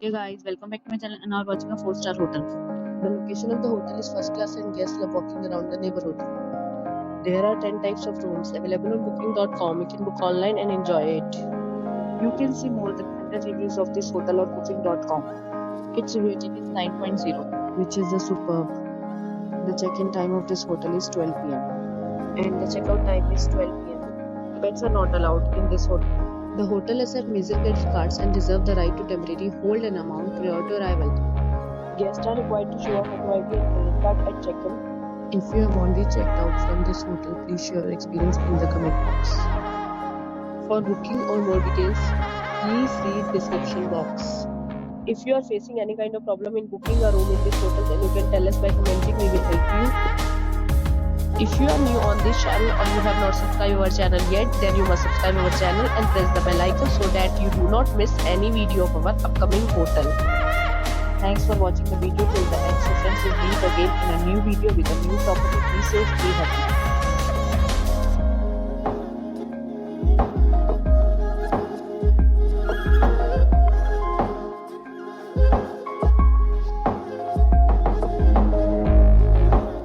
Hey guys, welcome back to my channel and now watching a 4-star hotel. The location of the hotel is first class and guests love walking around the neighborhood. There are 10 types of rooms available on booking.com. You can book online and enjoy it. You can see more than 100 reviews of this hotel on booking.com. Its rating is 9.0, which is superb. The check-in time of this hotel is 12 p.m. and the check-out time is 12 p.m. Pets are not allowed in this hotel. The hotel accepts major credit cards and reserves the right to temporarily hold an amount prior to arrival. Guests are required to show a photo ID and credit card at check-in. If you have already checked out from this hotel, please share your experience in the comment box. For booking or more details, please read description box. If you are facing any kind of problem in booking a room in this hotel, then you can tell us by commenting. We will help you. If you are new on this channel or you have not subscribed our channel yet, then you must subscribe our channel and press the bell icon so that you do not miss any video of our upcoming hotel. Thanks for watching the video till the end. So friends, we'll meet again in a new video with a new property. Be safe, be happy.